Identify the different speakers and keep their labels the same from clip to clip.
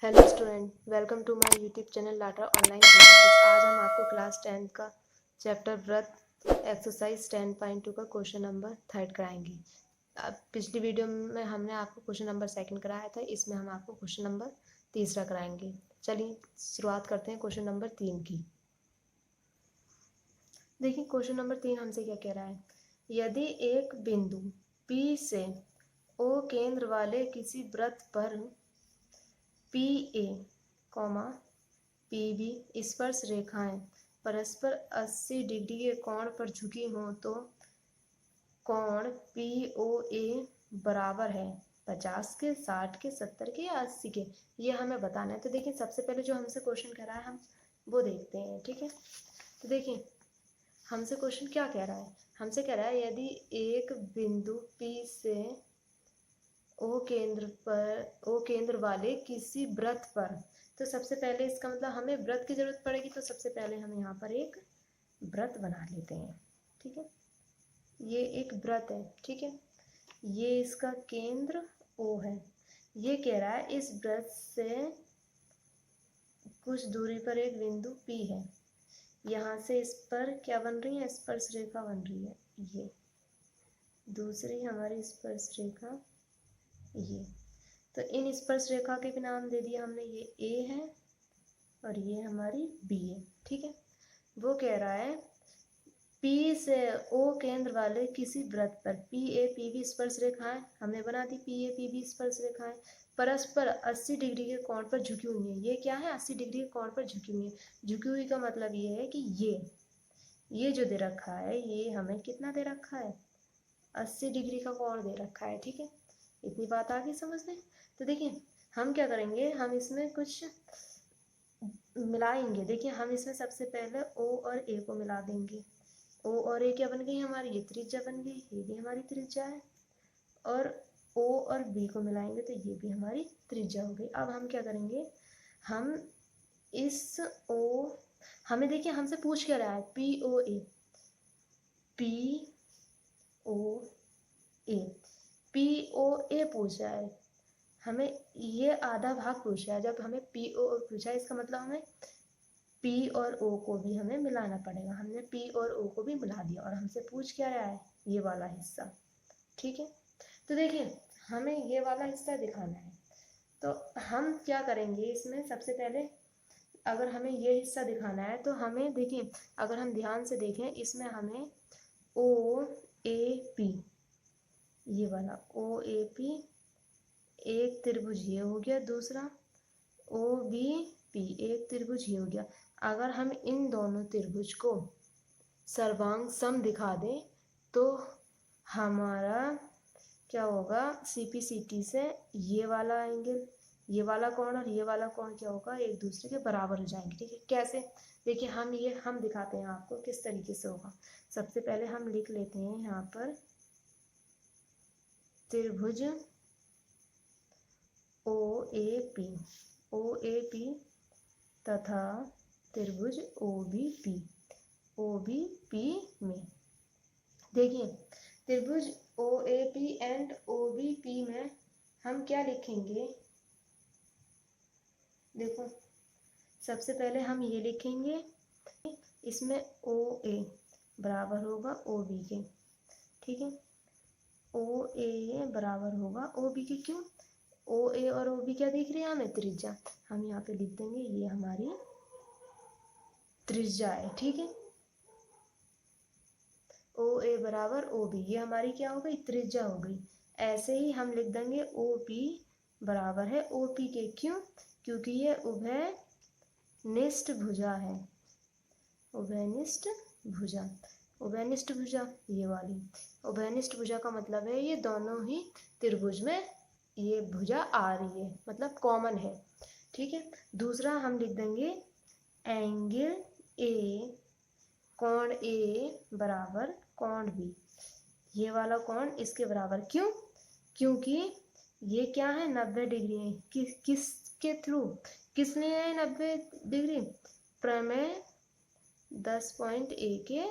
Speaker 1: Hello student, welcome to my YouTube channel लाटरा online classes. आज हम आपको क्लास 10 का चैप्टर व्रत एक्सरसाइज 10.2 का क्वेश्चन नंबर 3 कराएंगे। अब पिछली वीडियो में हमने आपको क्वेश्चन नंबर 2 कराया था, इसमें हम आपको क्वेश्चन नंबर 3 कराएंगे। चलिए शुरुआत करते हैं क्वेश्चन नंबर 3 की। देखिए क्वेश्चन नंबर 3 हमसे क्या कह रहा है। यदि एक बिंदु P से O केंद्र वाले किसी वृत्त पर PA, PB स्पर्श रेखाएं परस्पर 80 डिग्री के कोण पर झुकी हों तो कोण POA बराबर है 50 के, 60 के, 70 के या 80 के, ये हमें बताना है। तो देखिए सबसे पहले जो हमसे क्वेश्चन कह रहा है हम वो देखते हैं। ठीक है, तो देखिए हमसे क्वेश्चन क्या कह रहा है। हमसे कह रहा है यदि एक बिंदु P से ओ केंद्र वाले किसी वृत्त पर, तो सबसे पहले इसका मतलब हमें वृत्त की जरूरत पड़ेगी, तो सबसे पहले हम यहाँ पर एक वृत्त बना लेते हैं। ठीक है, ये एक वृत्त है। ठीक है, ये इसका केंद्र O है। ये कह रहा है इस वृत्त से कुछ दूरी पर एक बिंदु P है, यहाँ से इस पर क्या बन रही है, स्पर्श रेखा बन रही है। ये दूसरी हमारी स्पर्श रेखा, ये तो इन स्पर्श रेखा के भी नाम दे दिया हमने, ये A है और ये हमारी B है। ठीक है, वो कह रहा है P से O केंद्र वाले किसी वृत्त पर PA-PB स्पर्श रेखाएं हमने बना दी। PA-PB स्पर्श रेखाएं परस्पर 80 डिग्री के कोण पर झुकी हुई है। ये क्या है, 80 डिग्री के कोण पर झुकी हुई है। झुकी हुई का मतलब ये है कि ये जो दे रखा है, ये हमें कितना दे रखा है, 80 डिग्री का कोण दे रखा है। ठीक है, इतनी बात आ गई समझ में। तो देखिए हम क्या करेंगे, हम इसमें कुछ मिलाएंगे। देखिए हम इसमें सबसे पहले O और A को मिला देंगे। O और A क्या बन गई हमारी, ये त्रिज्या बन गई, ये भी हमारी त्रिज्या है। और O और B को मिलाएंगे तो ये भी हमारी त्रिज्या हो गई। अब हम क्या करेंगे, हम इस O, हमें देखिए हमसे पूछ क्या रहा है, POA, POA पूछ रहा है हमें, ये आधा भाग पूछ रहा है। जब हमें PO पूछा है इसका मतलब हमें P और O को भी हमें मिलाना पड़ेगा। हमने P और O को भी मिला दिया और हमसे पूछ क्या रहा है, ये वाला हिस्सा। ठीक है, तो देखिए हमें ये वाला हिस्सा दिखाना है, तो हम क्या करेंगे इसमें, सबसे पहले अगर हमें ये हिस्सा दिखाना है तो हमें देखिए, अगर हम ध्यान से देखें इसमें हमें OAP, ये वाला OAP एक त्रिभुज ये हो गया, दूसरा OBP एक त्रिभुज ये हो गया। अगर हम इन दोनों त्रिभुज को सर्वांग सम दिखा दें तो हमारा क्या होगा, CPCT से ये वाला एंगल, ये वाला कोण और ये वाला कोण क्या होगा, एक दूसरे के बराबर हो जाएंगे। ठीक है, कैसे, देखिए हम दिखाते हैं आपको किस तरीके से होगा। सबसे पहले हम लिख लेते हैं यहाँ पर त्रिभुज OAP तथा त्रिभुज OBP में देखिए त्रिभुज OAP एंड OBP में हम क्या लिखेंगे, देखो सबसे पहले हम ये लिखेंगे, इसमें OA बराबर होगा OB के। ठीक है, OA बराबर होगा OB के। क्यों, OA और OB क्या दिख रही है हमें, त्रिज्या। हम यहाँ पे लिख देंगे ये हमारी त्रिज्या है। ठीक है, OA बराबर OB, ये हमारी क्या हो गई, त्रिज्या हो गई। ऐसे ही हम लिख देंगे OP बराबर है OP के। क्यों, क्योंकि ये उभयनिष्ठ भुजा है, उभयनिष्ठ भुजा। उभयनिष्ठ भुजा ये वाली, उभयनिष्ठ भुजा का मतलब है ये दोनों ही त्रिभुज में ये भुजा आ रही है, मतलब कॉमन है। ठीक है, दूसरा हम लिख देंगे एंगल A, कोण A बराबर कोण B, ये वाला कोण इसके बराबर। क्यों, क्योंकि ये क्या है, 90 डिग्री है। किसके थ्रू, किस लिए है 90 डिग्री, प्रमेय 10.A के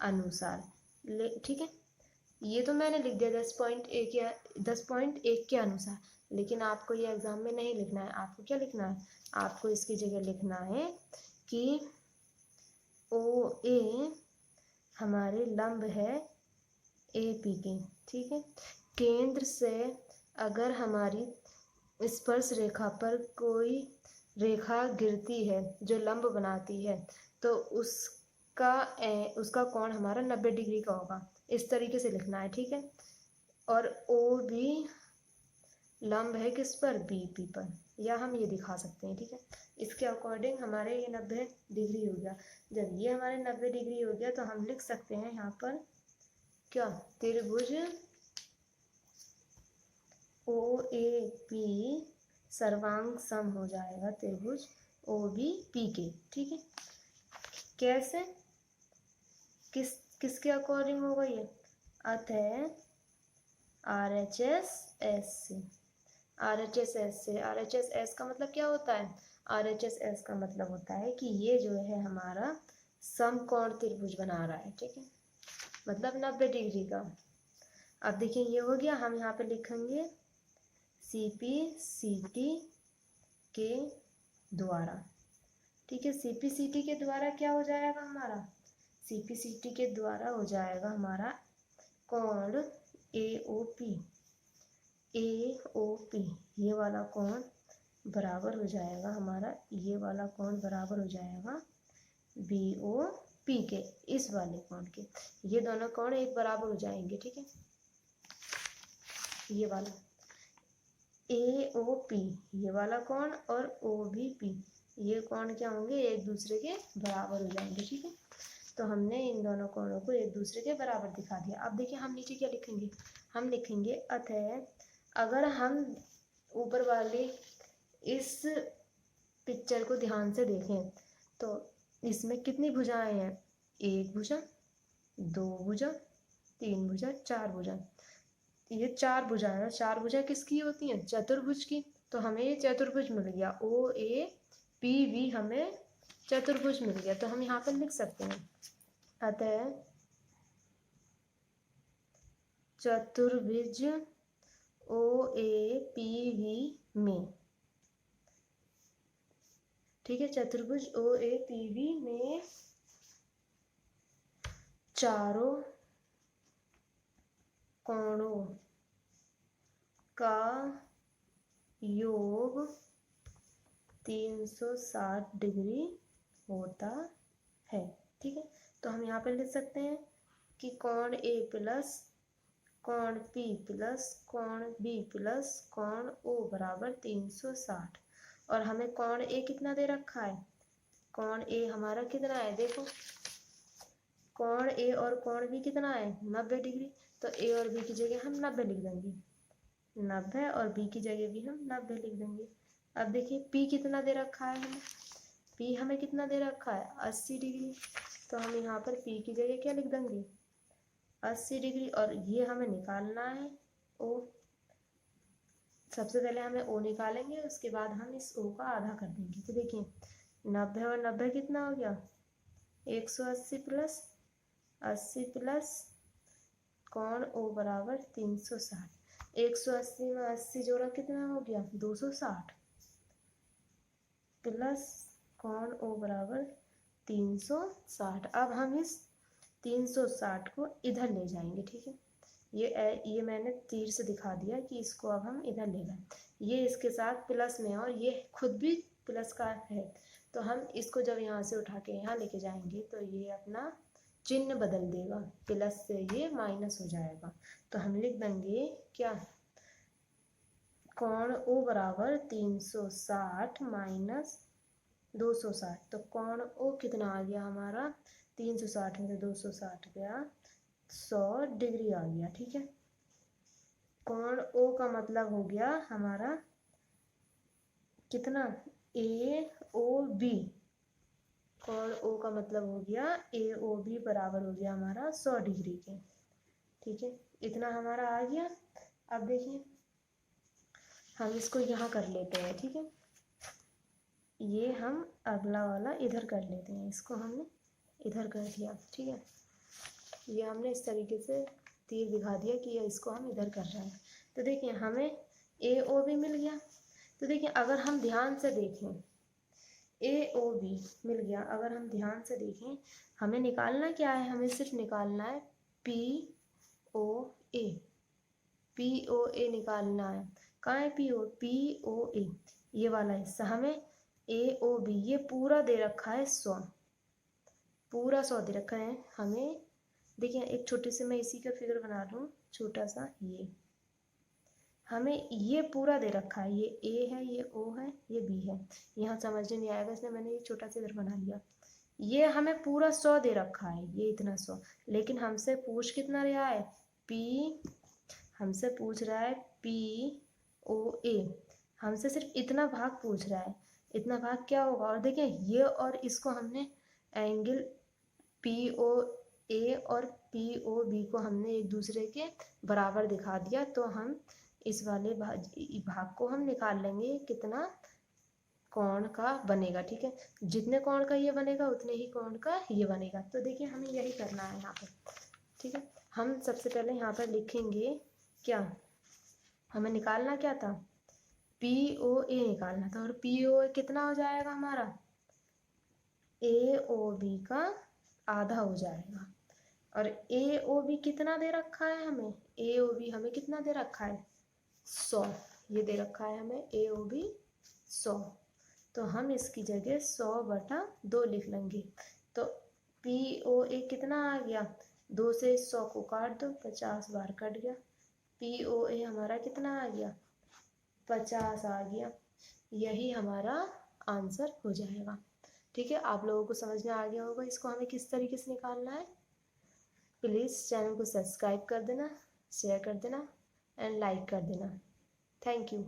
Speaker 1: अनुसार। ठीक है, ये तो मैंने लिख दिया 10.1 के अनुसार, लेकिन आपको ये एग्ज़ाम में नहीं लिखना है। आपको क्या लिखना है, आपको इसकी जगह लिखना है कि ओ ए हमारे लंब है ए पी के। ठीक है, केंद्र से अगर हमारी स्पर्श रेखा पर कोई रेखा गिरती है जो लंब बनाती है तो उसका कोण हमारा 90 डिग्री का होगा। इस तरीके से लिखना है। ठीक है, और ओ भी लंब है किस पर, बी पी पर, या हम ये दिखा सकते हैं। ठीक है, इसके अकॉर्डिंग हमारे ये 90 डिग्री हो गया। जब ये हमारे 90 डिग्री हो गया तो हम लिख सकते हैं यहाँ पर क्या, त्रिभुज ओ ए पी सर्वांग सम हो जाएगा त्रिभुज ओ बी पी के। ठीक है, कैसे, किसके अकॉर्डिंग होगा ये, अतः आर एच एस एस से, आर एच एस एस से, आर एच एस एस का मतलब क्या होता है, आर एच एस एस का मतलब होता है कि ये जो है हमारा समकोण त्रिभुज बना रहा है। ठीक है, मतलब 90 डिग्री का। अब देखिए ये हो गया, हम यहाँ पे लिखेंगे सी पी सी टी के द्वारा। ठीक है, सी पी सी टी के द्वारा क्या हो जाएगा हमारा, सी पी सी टी के द्वारा हो जाएगा हमारा कोण ए ओ पी, ए ओ पी ये वाला कोण बराबर हो जाएगा हमारा, ये वाला कोण बराबर हो जाएगा बी ओ पी के, इस वाले कोण के। ये दोनों कोण एक बराबर हो जाएंगे। ठीक है, ये वाला ए ओ पी ये वाला कोण और ओ बी पी ये कोण क्या होंगे, एक दूसरे के बराबर हो जाएंगे। ठीक है, तो हमने इन दोनों कोणों को एक दूसरे के बराबर दिखा दिया। अब देखिए हम नीचे क्या लिखेंगे, हम लिखेंगे अतः, अगर हम ऊपर वाले इस पिक्चर को ध्यान से देखें तो इसमें कितनी भुजाएं हैं, एक भुजा, दो भुजा, तीन भुजा, चार भुजा। ये चार भुजाएं, चार भुजा किसकी होती हैं, चतुर्भुज की। तो हमें ये चतुर्भुज मिल गया, ओ ए पी वी हमें चतुर्भुज मिल गया। तो हम यहाँ पर लिख सकते हैं अतः चतुर्भुज ओ ए पी वी में, ठीक है, चतुर्भुज ओ ए पी वी में चारों कोणों का योग 360 डिग्री होता है। ठीक है, तो हम यहाँ पर लिख सकते हैं कि कोण ए प्लस कोण पी प्लस कोण बी प्लस कोण ओ बराबर 360। और हमें कोण ए कितना दे रखा है, कोण ए हमारा कितना है, देखो कोण ए और कोण बी कितना है 90 डिग्री। तो ए और बी की जगह हम 90 लिख देंगे, 90, और बी की जगह भी हम 90 लिख देंगे। अब देखिए पी कितना दे रखा है हमें, पी हमें कितना दे रखा है 80 डिग्री। तो हम यहाँ पर पी की जगह क्या लिख देंगे 80 डिग्री। और ये हमें निकालना है ओ, सबसे पहले हमें ओ निकालेंगे, उसके बाद हम इस ओ का आधा कर देंगे। तो देखिए 90 और 90 कितना हो गया 180 प्लस 80 प्लस कोण ओ बराबर 360। 180 में 80 जोड़ा कितना हो गया 260 प्लस कोण ओ बराबर 360। अब हम इस 360 को इधर ले जाएंगे। ठीक है, ये मैंने तीर से दिखा दिया कि इसको अब हम इधर ले गए। ये इसके साथ प्लस में और ये खुद भी प्लस का है, तो हम इसको जब यहाँ से उठा के यहाँ लेके जाएंगे तो ये अपना चिन्ह बदल देगा, प्लस से ये माइनस हो जाएगा। तो हम लिख देंगे क्या, कोण ओ बराबर 360 माइनस 260। तो कोण ओ कितना आ गया हमारा 360 में से 260 गया 100 डिग्री आ गया। ठीक है, कोण ओ का मतलब हो गया हमारा कितना ए ओ बी, कोण ओ का मतलब हो गया ए ओ बी बराबर हो गया हमारा 100 डिग्री के। ठीक है, इतना हमारा आ गया। अब देखिए हम इसको यहाँ कर लेते हैं। ठीक है, ये हम अगला वाला इधर कर लेते हैं, इसको हमने इधर कर दिया। ठीक है, ये हमने इस तरीके से तीर दिखा दिया कि ये इसको हम इधर कर रहे हैं। तो देखिए हमें AOB मिल गया। तो देखिए अगर हम ध्यान से देखें, AOB मिल गया, अगर हम ध्यान से देखें हमें निकालना क्या है, हमें सिर्फ निकालना है POA, POA निकालना है। कहाँ है POA, ये वाला हिस्सा हमें AOB, ये पूरा दे रखा है 100, पूरा 100 दे रखा है हमें। देखिए एक छोटे से मैं इसी का फिगर बना लूँ, छोटा सा, ये हमें ये पूरा दे रखा है, ये A है, ये O है, ये B है। यहाँ समझने नहीं आएगा इसलिए मैंने ये छोटा सा इधर बना लिया। ये हमें पूरा 100 दे रखा है, ये इतना 100, लेकिन हमसे पूछ कितना रहा है, हमसे पूछ रहा है POA, हमसे सिर्फ इतना भाग पूछ रहा है। इतना भाग क्या होगा, और देखिए ये और इसको हमने एंगल POA और POB को हमने एक दूसरे के बराबर दिखा दिया, तो हम इस वाले भाग को हम निकाल लेंगे कितना कोण का बनेगा। ठीक है, जितने कोण का ये बनेगा उतने ही कोण का ये बनेगा। तो देखिए हमें यही करना है यहाँ पर। ठीक है, हम सबसे पहले यहाँ पर लिखेंगे क्या, हमें निकालना क्या था, POA निकालना था, और POA कितना हो जाएगा हमारा, AOB का आधा हो जाएगा। और AOB कितना दे रखा है हमें, AOB हमें कितना दे रखा है 100, ये दे रखा है हमें AOB 100। तो हम इसकी जगह 100/2 लिख लेंगे। तो POA कितना आ गया, 2 से 100 को काट दो, 50 बार कट गया, POA हमारा कितना आ गया, 50 आ गया। यही हमारा आंसर हो जाएगा। ठीक है, आप लोगों को समझ में आ गया होगा इसको हमें किस तरीके से निकालना है। प्लीज़ चैनल को सब्सक्राइब कर देना, शेयर कर देना एंड लाइक कर देना। Thank you.